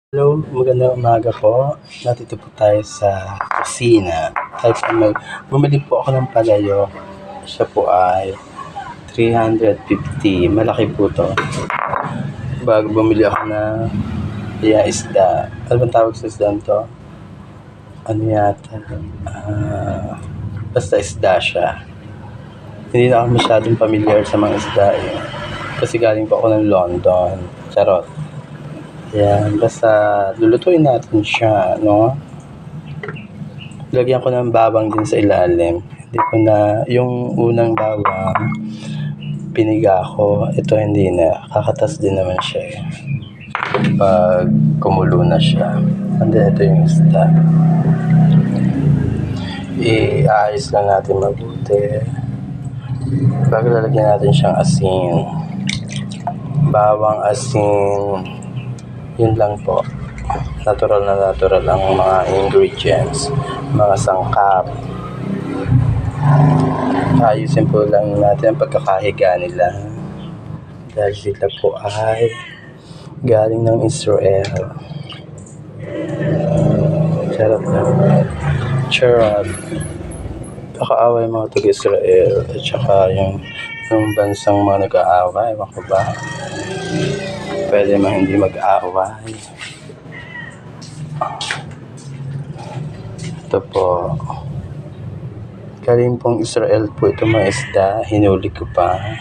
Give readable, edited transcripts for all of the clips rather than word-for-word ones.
Hello, magandang umaga po. Nandito po tayo sa kusina. Bumili po ako ng palayo. Siya po ay 350. Malaki po to. Bago bumili ako ng isda. Ano bang tawag sa isda to? Ano yata? Basta isda siya. Hindi na ako masyadong familiar sa mga isda eh. Kasi galing po ako ng London. Charot. Yan, basta lulutuin natin siya, no? Lagyan ko ng bawang din sa ilalim. Hindi ko na, yung unang bawang, piniga ko. Ito hindi na, kakatas din naman siya eh. Pag kumulo na siya. And then ito yung isda. Iayos lang natin mabuti. Bago lalagyan natin siyang asin. Bawang, asin, yun lang po. Natural na natural ang mga ingredients, mga sangkap. Ayusin po lang natin ang pagkakahiga nila. Dahil sila po ay galing ng Israel. Charot lang. Charot. Kakaaway mga taga-Israel at saka yung bansang mga nag-aaway. Ewan ko ba? Pwede man hindi mag-aaway. Ito po. Galing pong Israel po ito mga isda. Hinuli ko pa.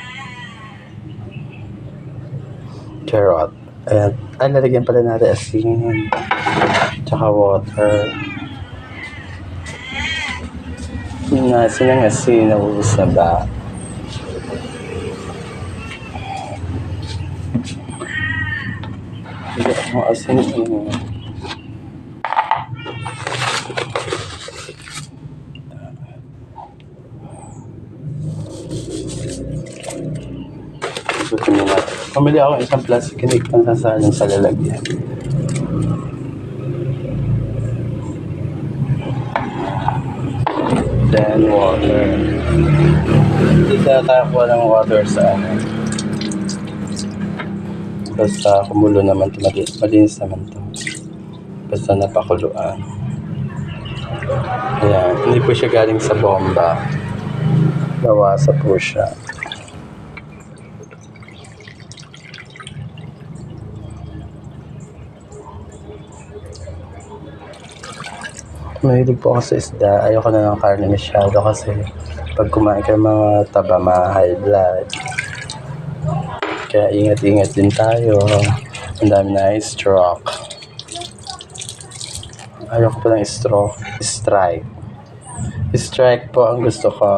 Carrot. Ayan. Ay, lalagyan pala natin asin. Tsaka water. Yung asin ng asin. Naubos na ba? Hindi ako asin. Pumili ako isang plastic cake pang sasalin sa lalagyan. Then water. Hindi tatakuha ng water sa basta kumulo naman ito. Malinis naman ito. Basta napakuluan. Ayan. Hindi po siya galing sa bomba. Nawasa po siya. Mahilig po ako sa isda. Ayoko na ng karne masyado kasi pag kumain ka mga taba, high blood. Kaya ingat-ingat din tayo. Ang dami na stroke. Ayoko po ng stroke. Strike. Strike po ang gusto ko.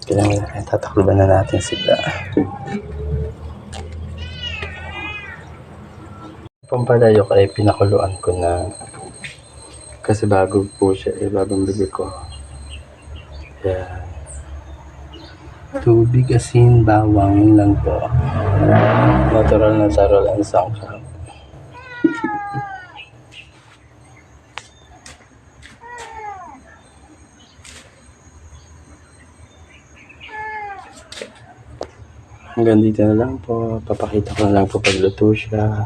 Kailangan tatakluban na natin sila. Pampalayok ay pinakuluan ko na kasi bago po siya bagong bili ko. Yan. Tubig, asin, bawang lang po. Natural ang sangkap. Hanggang dito na lang po. Papakita ko na lang po pagluto siya.